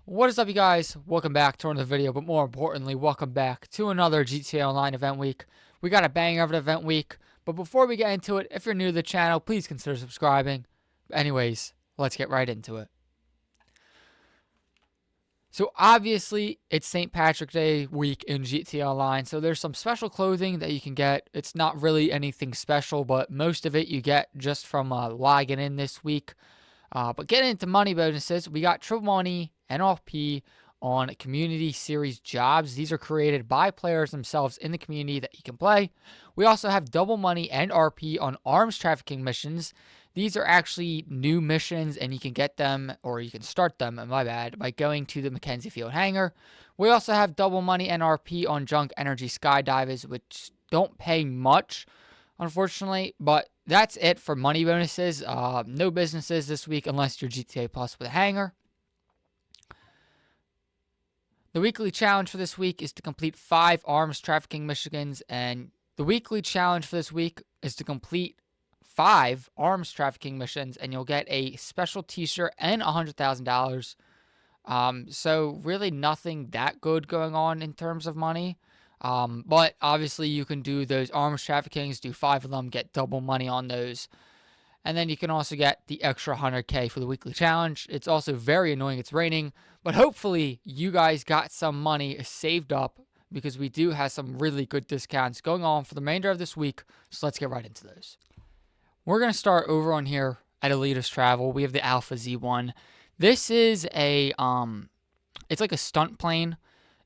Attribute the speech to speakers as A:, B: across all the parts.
A: What is up, you guys? Welcome back to another video, but more importantly, welcome back to another GTA Online event week. We got a banger of an event week, but before we get into it, if you're new to the channel, please consider subscribing. Anyways, let's get right into it. So obviously, it's St. Patrick's Day week in GTA Online, so there's some special clothing that you can get. It's not really anything special, but most of it you get just from logging in this week. But getting into money bonuses, we got triple money NLP on community series jobs. These are created by players themselves in the community that you can play. We also have double money and RP on arms trafficking missions. These are actually new missions, and you can get them, or you can start them, my bad, by going to the Mackenzie Field hangar. We also have double money and RP on junk energy skydivers, which don't pay much, unfortunately, but that's it for money bonuses. No businesses this week unless you're GTA Plus with a hangar. The weekly challenge for this week is to complete 5 arms trafficking missions, and the weekly challenge for this week is to complete 5 arms trafficking missions, and you'll get a special t-shirt and $100,000. So really nothing that good going on in terms of money. But obviously you can do those arms traffickings, do 5 of them, get double money on those. And then you can also get the extra 100K for the weekly challenge. It's also very annoying. It's raining, but hopefully you guys got some money saved up because we do have some really good discounts going on for the remainder of this week. So let's get right into those. We're going to start over on here at Elitist Travel. We have the Alpha Z1. This is a, it's like a stunt plane.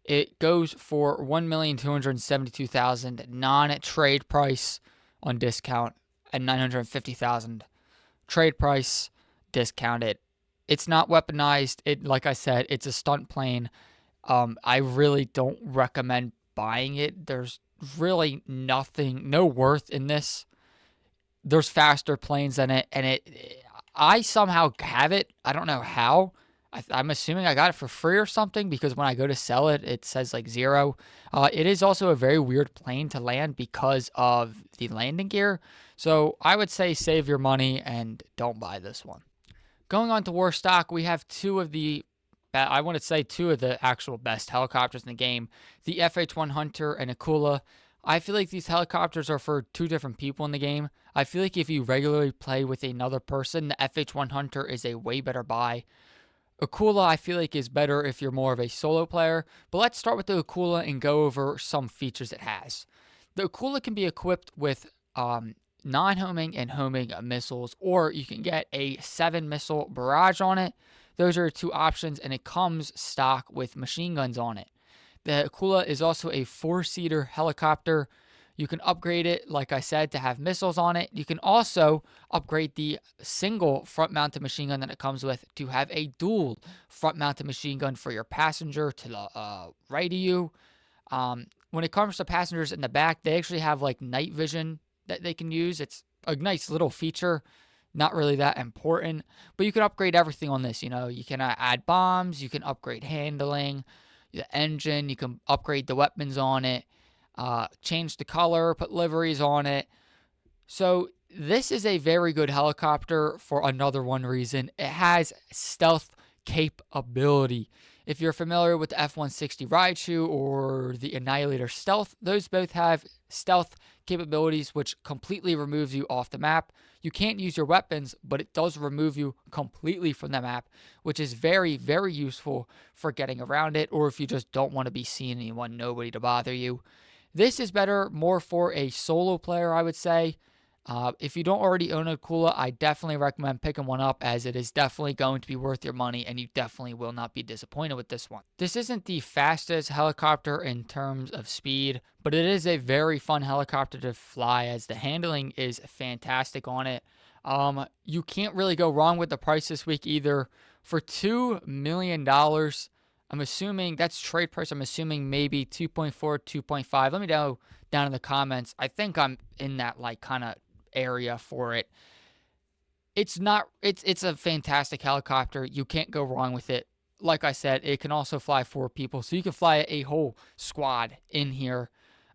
A: It goes for $1,272,000 non-trade price on discount and $950,000 trade price discounted. It's not weaponized. Like I said, it's a stunt plane. I really don't recommend buying it. There's really nothing, no worth in this. There's faster planes than it, and I somehow have it. I don't know how. I'm assuming I got it for free or something because when I go to sell it, it says like 0. It is also a very weird plane to land because of the landing gear. So I would say save your money and don't buy this one. Going on to war stock, we have two of the actual best helicopters in the game. The FH-1 Hunter and Akula. I feel like these helicopters are for 2 different people in the game. I feel like if you regularly play with another person, the FH-1 Hunter is a way better buy. Akula, I feel like, is better if you're more of a solo player. But let's start with the Akula and go over some features it has. The Akula can be equipped with non-homing and homing missiles, or you can get a 7-missile barrage on it. Those are 2 options, and it comes stock with machine guns on it. The Akula is also a 4-seater helicopter. You can upgrade it, like I said, to have missiles on it. You can also upgrade the single front-mounted machine gun that it comes with to have a dual front-mounted machine gun for your passenger to the right of you. When it comes to passengers in the back, they actually have like night vision that they can use. It's a nice little feature, not really that important, but you can upgrade everything on this. You know, you can add bombs, you can upgrade handling, the engine, you can upgrade the weapons on it, change the color, put liveries on it. So this is a very good helicopter for another one reason. It has stealth capability. If you're familiar with the F-160 Raichu or the Annihilator Stealth, those both have stealth capabilities which completely removes you off the map. You can't use your weapons, but it does remove you completely from the map, which is very, very useful for getting around it, or if you just don't want to be seeing anyone, nobody to bother you. This is better more for a solo player, I would say. If you don't already own a Akula, I definitely recommend picking one up, as it is definitely going to be worth your money, and you definitely will not be disappointed with this one. This isn't the fastest helicopter in terms of speed, but it is a very fun helicopter to fly, as the handling is fantastic on it. You can't really go wrong with the price this week either. For $2 million, I'm assuming that's trade price. I'm assuming maybe 2.4, 2.5. Let me know down in the comments. I think I'm in that like kind of area for it. It's a fantastic helicopter. You can't go wrong with it. Like I said, it can also fly 4 people, so you can fly a whole squad in here.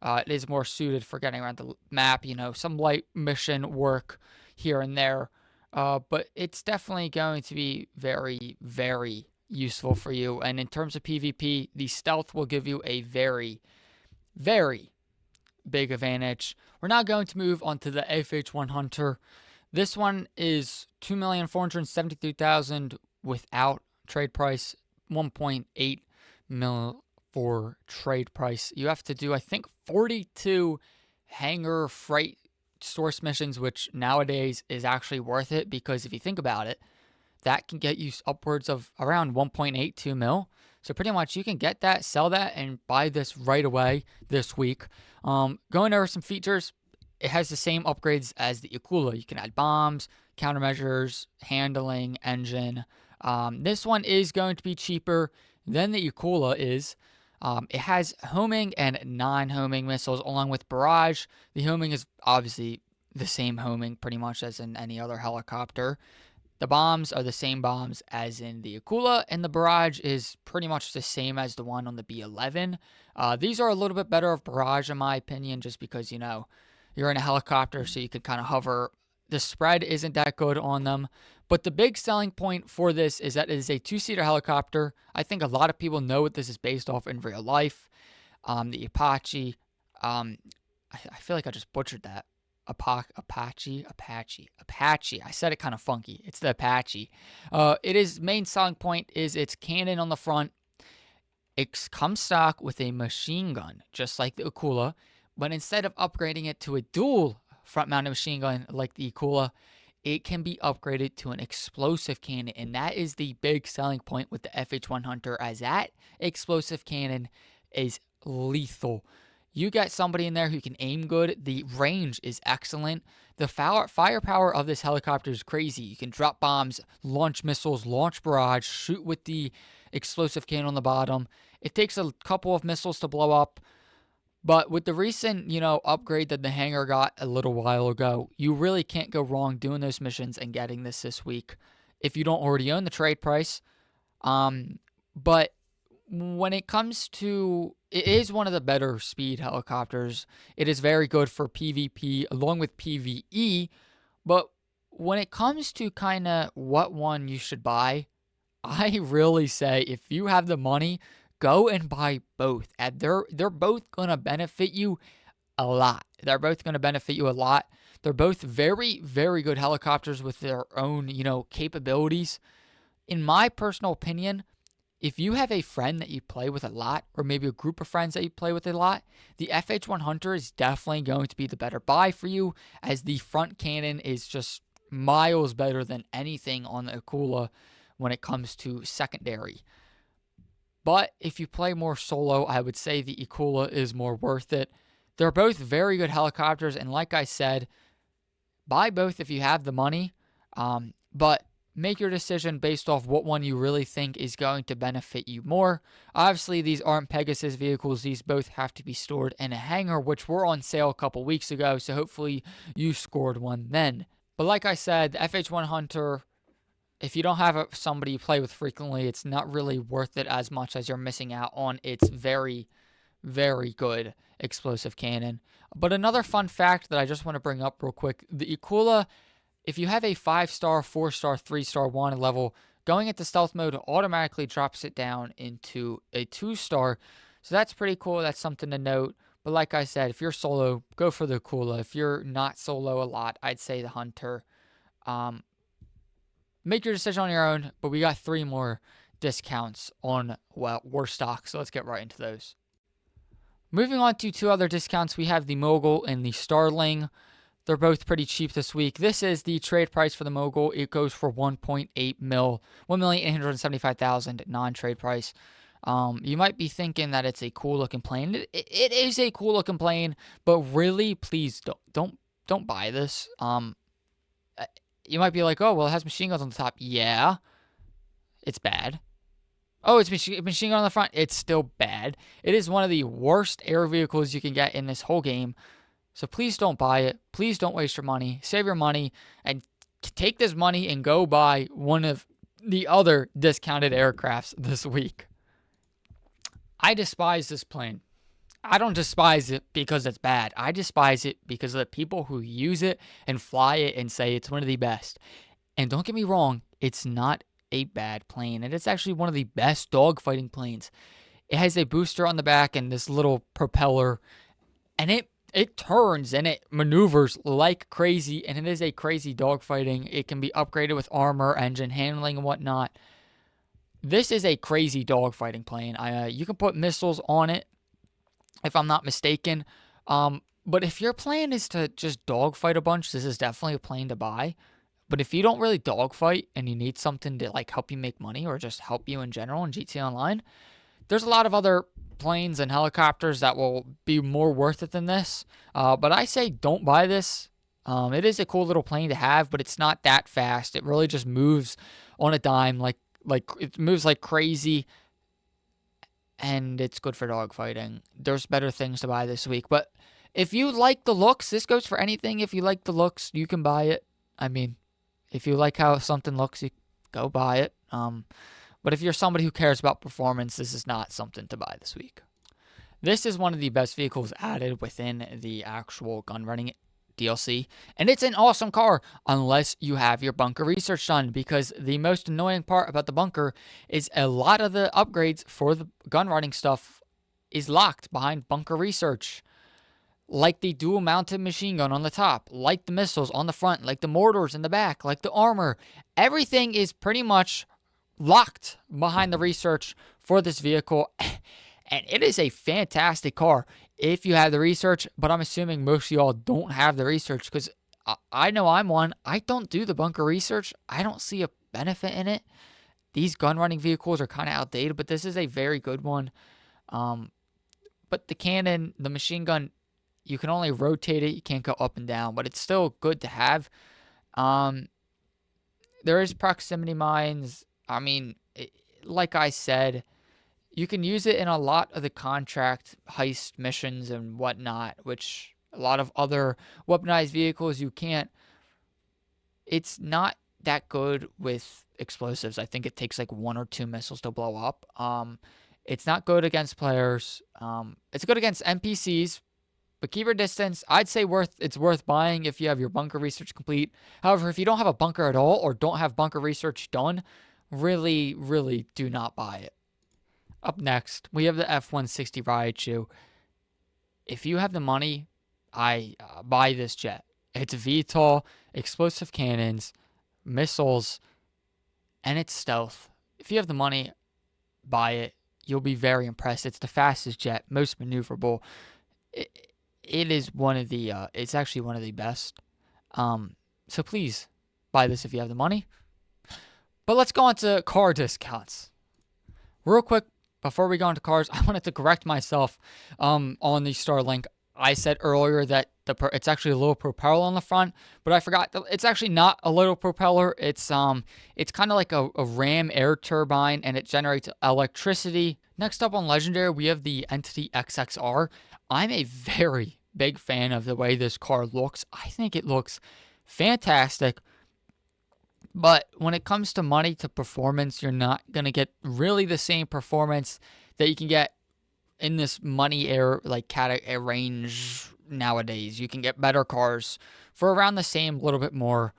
A: It is more suited for getting around the map, you know, some light mission work here and there. But it's definitely going to be very, very useful for you. And in terms of PvP, the stealth will give you a very, very big advantage. We're now going to move on to the FH1 Hunter. This one is 2,473,000 without trade price, 1.8 mil for trade price. You have to do, I think, 42 hangar freight source missions, which nowadays is actually worth it, because if you think about it, that can get you upwards of around 1.82 mil. So pretty much you can get that, sell that, and buy this right away this week. Going over some features, it has the same upgrades as the Akula. You can add bombs, countermeasures, handling, engine. This one is going to be cheaper than the Akula is. It has homing and non-homing missiles along with barrage. The homing is obviously the same homing pretty much as in any other helicopter. The bombs are the same bombs as in the Akula, and the barrage is pretty much the same as the one on the B-11. These are a little bit better of barrage in my opinion, just because, you know, you're in a helicopter, so you can kind of hover. The spread isn't that good on them. But the big selling point for this is that it is a two-seater helicopter. I think a lot of people know what this is based off in real life. The Apache. I feel like I just butchered that. Apache. I said it kind of funky. It's the Apache. It is main selling point is its cannon on the front. It comes stock with a machine gun, just like the Akula. But instead of upgrading it to a dual front-mounted machine gun like the Akula, it can be upgraded to an explosive cannon. And that is the big selling point with the FH1 Hunter, as that explosive cannon is lethal. You get somebody in there who can aim good. The range is excellent. The firepower of this helicopter is crazy. You can drop bombs, launch missiles, launch barrage, shoot with the explosive cannon on the bottom. It takes a couple of missiles to blow up. But with the recent, upgrade that the hangar got a little while ago, you really can't go wrong doing those missions and getting this week if you don't already own the trade price. But when it comes to, it is one of the better speed helicopters. It is very good for PvP along with PvE. But when it comes to kind of what one you should buy, I really say if you have the money, go and buy both. And they're both going to benefit you a lot. They're both very, very good helicopters with their own, capabilities. In my personal opinion, if you have a friend that you play with a lot, or maybe a group of friends that you play with a lot, the FH1 Hunter is definitely going to be the better buy for you, as the front cannon is just miles better than anything on the Akula when it comes to secondary. But if you play more solo, I would say the Akula is more worth it. They're both very good helicopters, and like I said, buy both if you have the money, but make your decision based off what one you really think is going to benefit you more. Obviously, these aren't Pegasus vehicles. These both have to be stored in a hangar, which were on sale a couple weeks ago, so hopefully you scored one then. But like I said, the FH1 Hunter, if you don't have somebody you play with frequently, it's not really worth it as much as you're missing out on its very, very good explosive cannon. But another fun fact that I just want to bring up real quick, the Akula, if you have a 5-star, 4-star, 3-star wanted level, going into stealth mode automatically drops it down into a 2-star. So that's pretty cool. That's something to note. But like I said, if you're solo, go for the Akula. If you're not solo a lot, I'd say the Hunter. Make your decision on your own, but we got 3 more discounts on, war stock, so let's get right into those. Moving on to 2 other discounts, we have the Mogul and the Starling. They're both pretty cheap this week. This is the trade price for the Mogul. It goes for 1.8 mil, 1,875,000 non-trade price. You might be thinking that it's a cool looking plane. It is a cool looking plane, but really, please don't buy this. You might be like, oh, well, it has machine guns on the top. Yeah, it's bad. Oh, it's machine gun on the front. It's still bad. It is one of the worst air vehicles you can get in this whole game. So please don't buy it. Please don't waste your money. Save your money and take this money and go buy one of the other discounted aircrafts this week. I despise this plane. I don't despise it because it's bad. I despise it because of the people who use it and fly it and say it's one of the best. And don't get me wrong, it's not a bad plane, and it's actually one of the best dogfighting planes. It has a booster on the back and this little propeller, and it turns and it maneuvers like crazy, and it is a crazy dogfighting. It can be upgraded with armor, engine handling, and whatnot. This is a crazy dogfighting plane. You can put missiles on it, if I'm not mistaken. But if your plan is to just dogfight a bunch, this is definitely a plane to buy. But if you don't really dogfight and you need something to like help you make money or just help you in general in GTA Online, there's a lot of other planes and helicopters that will be more worth it than this. But I say don't buy this. It is a cool little plane to have, but it's not that fast. It really just moves on a dime, like it moves like crazy, and it's good for dogfighting. There's better things to buy this week, but if you like the looks, this goes for anything. If you like the looks, you can buy it. I mean, if you like how something looks, you go buy it. But if you're somebody who cares about performance, this is not something to buy this week. This is one of the best vehicles added within the actual gun running DLC, and it's an awesome car unless you have your bunker research done, because the most annoying part about the bunker is a lot of the upgrades for the gun running stuff is locked behind bunker research. Like the dual mounted machine gun on the top, like the missiles on the front, like the mortars in the back, like the armor. Everything is pretty much locked behind the research for this vehicle. And it is a fantastic car if you have the research, but I'm assuming most of y'all don't have the research, because I know I'm one. I don't do the bunker research. I don't see a benefit in it. These gun running vehicles are kind of outdated, but this is a very good one. But the cannon, the machine gun, you can only rotate it. You can't go up and down, but it's still good to have. There is proximity mines. I mean, like I said, you can use it in a lot of the contract heist missions and whatnot, which a lot of other weaponized vehicles you can't. It's not that good with explosives. I think it takes like 1 or 2 missiles to blow up. It's not good against players. It's good against NPCs, but keep your distance. I'd say it's worth buying if you have your bunker research complete. However, if you don't have a bunker at all or don't have bunker research done, really, really do not buy it. Up next, we have the F-160 Raichu. If you have the money, I buy this jet. It's VTOL, explosive cannons, missiles, and it's stealth. If you have the money, buy it. You'll be very impressed. It's the fastest jet, most maneuverable. It is one of the, it's actually one of the best. So please buy this if you have the money. But let's go on to car discounts. Real quick, before we go into cars, I wanted to correct myself on the Starlink. I said earlier that it's actually a little propeller on the front, but I forgot. It's actually not a little propeller. It's kind of like a ram air turbine, and it generates electricity. Next up on Legendary, we have the Entity XXR. I'm a very big fan of the way this car looks. I think it looks fantastic. But when it comes to money to performance, you're not going to get really the same performance that you can get in this money air like range nowadays. You can get better cars for around the same, little bit more.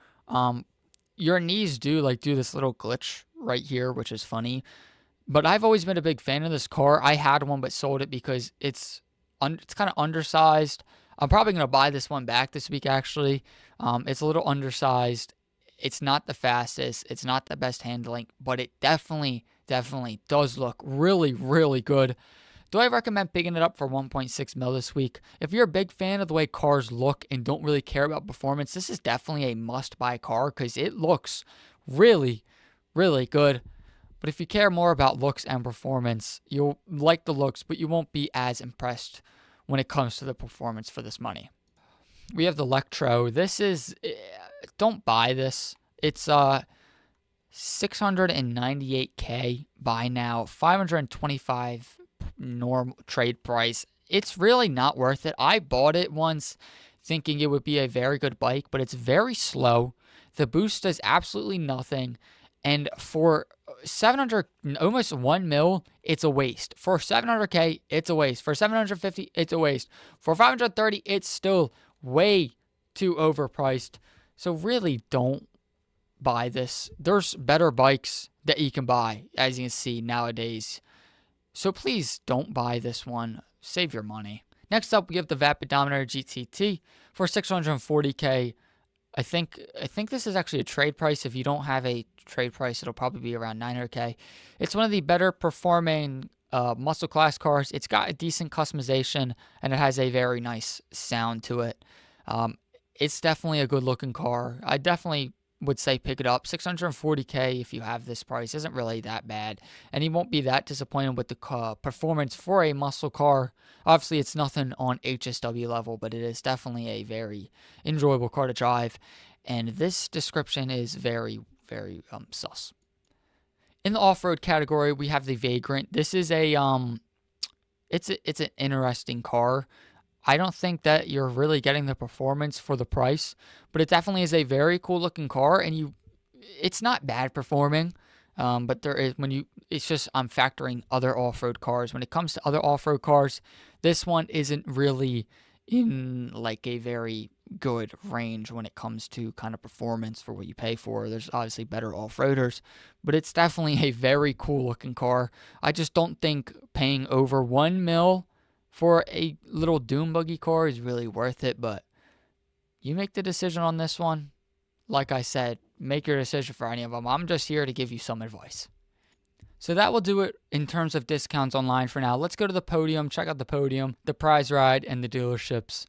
A: Your knees do this little glitch right here, which is funny. But I've always been a big fan of this car. I had one but sold it because it's kind of undersized. I'm probably going to buy this one back this week, actually. It's a little undersized. It's not the fastest. It's not the best handling, but it definitely does look really, really good. Do I recommend picking it up for 1.6 mil this week? If you're a big fan of the way cars look and don't really care about performance, this is definitely a must-buy car because it looks really, really good. But if you care more about looks and performance, you'll like the looks, but you won't be as impressed when it comes to the performance for this money. We have the Electro. This is... don't buy this. It's $698K buy now, $525 normal trade price. It's really not worth it. I bought it once thinking it would be a very good bike, but it's very slow. The boost does absolutely nothing. And for 700, almost 1 mil, it's a waste. For 700K, it's a waste. For 750, it's a waste. For 530, it's still way too overpriced. So really don't buy this. There's better bikes that you can buy, as you can see nowadays. So please don't buy this one. Save your money. Next up, we have the Vapid Dominator GTT for 640K. I think this is actually a trade price. If you don't have a trade price, it'll probably be around 900K. It's one of the better performing muscle class cars. It's got a decent customization and it has a very nice sound to it. Um, it's definitely a good looking car. I definitely would say pick it up. 640K if you have this price isn't really that bad, and you won't be that disappointed with the performance for a muscle car. Obviously, it's nothing on HSW level, but it is definitely a very enjoyable car to drive. And this description is very, very sus. In the off-road category, we have the Vagrant. This is it's an interesting car. I don't think that you're really getting the performance for the price, but it definitely is a very cool looking car, and it's not bad performing. But there is it's just I'm factoring other off-road cars. When it comes to other off-road cars, this one isn't really in like a very good range when it comes to kind of performance for what you pay for. There's obviously better off-roaders, but it's definitely a very cool looking car. I just don't think paying over 1 mil for a little Doom Buggy car is really worth it, but you make the decision on this one. Like I said, make your decision for any of them. I'm just here to give you some advice. So that will do it in terms of discounts online for now. Let's go to the Podium, check out the Podium, the prize ride, and the dealerships.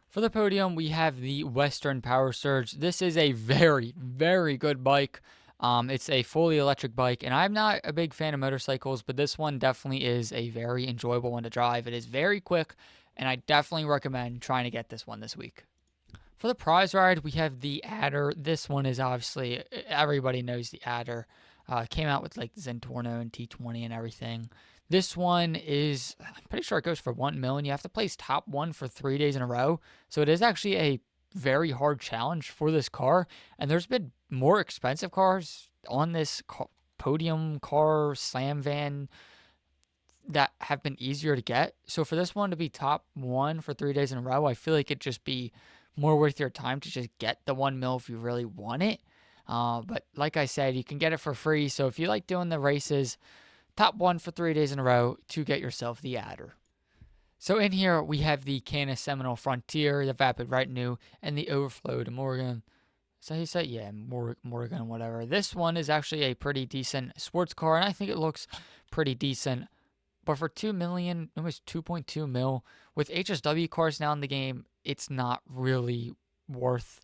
A: For the Podium, we have the Western Power Surge. This is a very, very good bike. It's a fully electric bike, and I'm not a big fan of motorcycles, but this one definitely is a very enjoyable one to drive. It is very quick, and I definitely recommend trying to get this one this week. For the prize ride, we have the Adder. This one is obviously, everybody knows the Adder. Came out with like the Zentorno and T20 and everything. This one is, I'm pretty sure it goes for 1 million. You have to place top one for 3 days in a row. So it is actually a very hard challenge for this car. And there's been more expensive cars on this Podium car slam van that have been easier to get. So for this one to be top one for 3 days in a row, I feel like it'd just be more worth your time to just get the 1 mil if you really want it. But like I said, you can get it for free. So if you like doing the races, top one for 3 days in a row to get yourself the Adder. So in here, we have the Canis Seminole Frontier, the Vapid Retinue, and the Overflow de Morgan. So he said, yeah, Morgan, whatever. This one is actually a pretty decent sports car, and I think it looks pretty decent. But for 2 million, almost 2.2 mil, with HSW cars now in the game, it's not really worth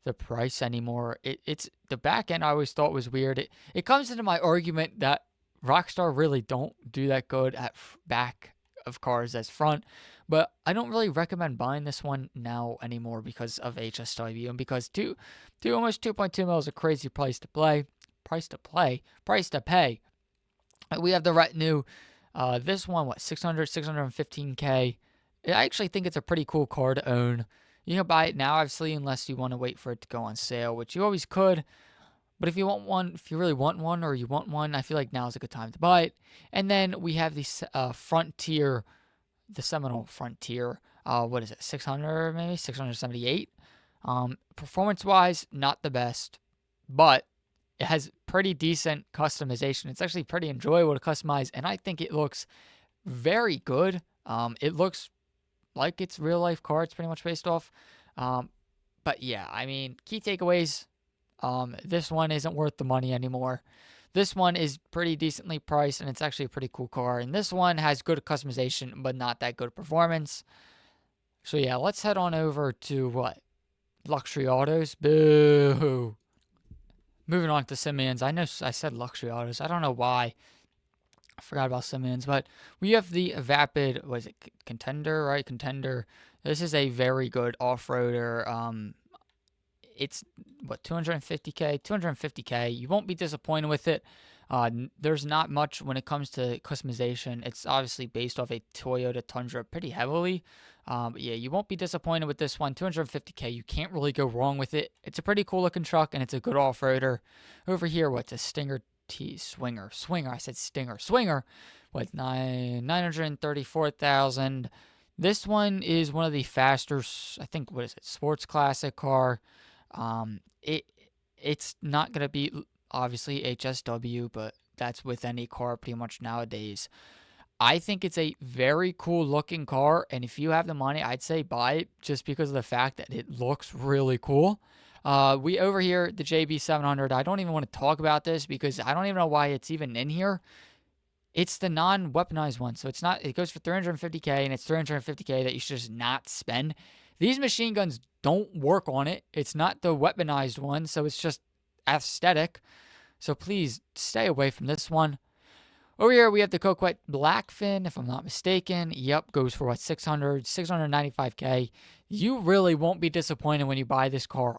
A: the price anymore. It's the back end I always thought was weird. It comes into my argument that Rockstar really don't do that good at back of cars as front, but I don't really recommend buying this one now anymore because of HSW and because almost 2.2 mil is a crazy price to pay. We have the Retinue. This one, 615K. I actually think it's a pretty cool car to own. You can buy it now, obviously, unless you want to wait for it to go on sale, which you always could. But if you want one, if you really want one or you want one, I feel like now is a good time to buy it. And then we have the Frontier, the Seminole Frontier. What is it? 600 maybe 678. Performance-wise, not the best, but it has pretty decent customization. It's actually pretty enjoyable to customize, and I think it looks very good. It looks like it's real life car. It's pretty much based off. But yeah, I mean, key takeaways. This one isn't worth the money anymore. This one is pretty decently priced, and it's actually a pretty cool car. And this one has good customization, but not that good performance. So yeah, let's head on over to what? Luxury Autos. Boo. Moving on to Simeons. I know I said Luxury Autos. I don't know why. I forgot about Simeons, but we have the Vapid, was it Contender, right? Contender. This is a very good off-roader. It's, 250K? 250K. You won't be disappointed with it. There's not much when it comes to customization. It's obviously based off a Toyota Tundra pretty heavily. But yeah, you won't be disappointed with this one. 250K. You can't really go wrong with it. It's a pretty cool looking truck, and it's a good off-roader. Over here, what's a Stinger Swinger? I said Stinger. Swinger. 934,000. This one is one of the faster, I think, what is it? Sports classic car. It's not going to be obviously HSW, but that's with any car pretty much nowadays. I think it's a very cool looking car, and if you have the money, I'd say buy it just because of the fact that it looks really cool. We over here, the JB700, I don't even want to talk about this because I don't even know why it's even in here. It's the non-weaponized one, so it's not. It goes for 350K, and it's 350K that you should just not spend. These machine guns don't work on it. It's not the weaponized one, so it's just aesthetic. So please stay away from this one. Over here, we have the Coquette Blackfin, if I'm not mistaken. Yep, goes for what, 695K. You really won't be disappointed when you buy this car.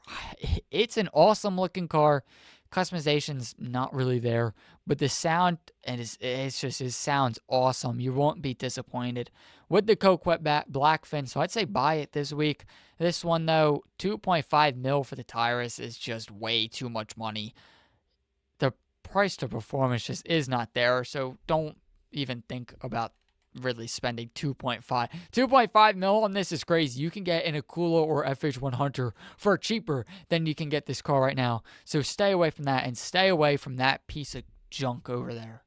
A: It's an awesome looking car. Customization's not really there, but the sound, and it's just, it sounds awesome. You won't be disappointed with the Coquette Blackfin, so I'd say buy it this week. This one, though, 2.5 mil for the Tyrus is just way too much money. The price to performance just is not there, so don't even think about really spending 2.5 mil on this is crazy. You can get an Akula or FH1 Hunter for cheaper than you can get this car right now. So stay away from that and stay away from that piece of junk over there.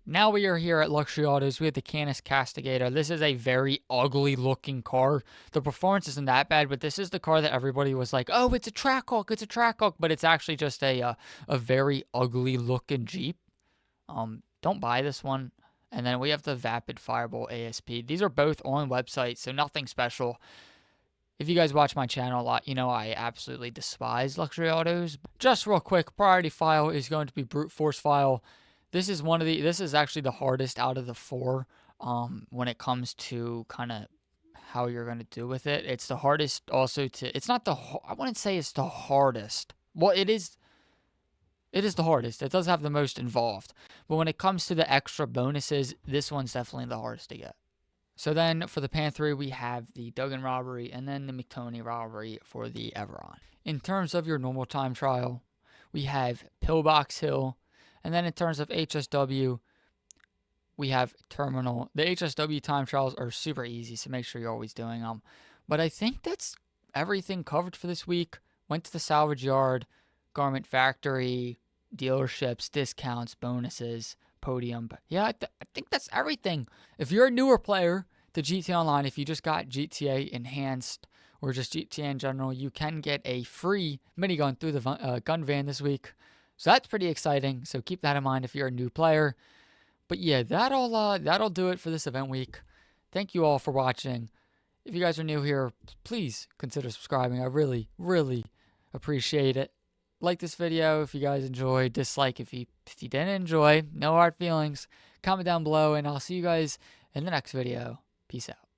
A: Now we are here at Luxury Autos. We have the Canis Castigator. This is a very ugly looking car. The performance isn't that bad, but this is the car that everybody was like, oh, it's a Trackhawk, it's a Trackhawk, but it's actually just a very ugly looking Jeep. Don't buy this one. And then we have the Vapid Fireball ASP. These are both on websites, so nothing special. If you guys watch my channel a lot, you know I absolutely despise luxury autos. Just real quick, priority file is going to be brute force file. This is actually the hardest out of the four when it comes to kind of how you're going to do with it. It's the hardest also to, it's not the, I wouldn't say it's the hardest. Well, it is the hardest. It does have the most involved. But when it comes to the extra bonuses, this one's definitely the hardest to get. So then for the Panther, we have the Duggan robbery and then the McToney robbery for the Everon. In terms of your normal time trial, we have Pillbox Hill. And then in terms of HSW, we have Terminal. The HSW time trials are super easy, so make sure you're always doing them. But I think that's everything covered for this week. Went to the salvage yard, garment factory, dealerships, discounts, bonuses, Podium. But yeah, I think that's everything. If you're a newer player to GTA Online, if you just got GTA Enhanced or just GTA in general, you can get a free minigun through the gun van this week. So that's pretty exciting. So keep that in mind if you're a new player. But yeah, that'll do it for this event week. Thank you all for watching. If you guys are new here, please consider subscribing. I really, really appreciate it. Like this video if you guys enjoyed. Dislike if you didn't enjoy. No hard feelings. Comment down below, and I'll see you guys in the next video. Peace out.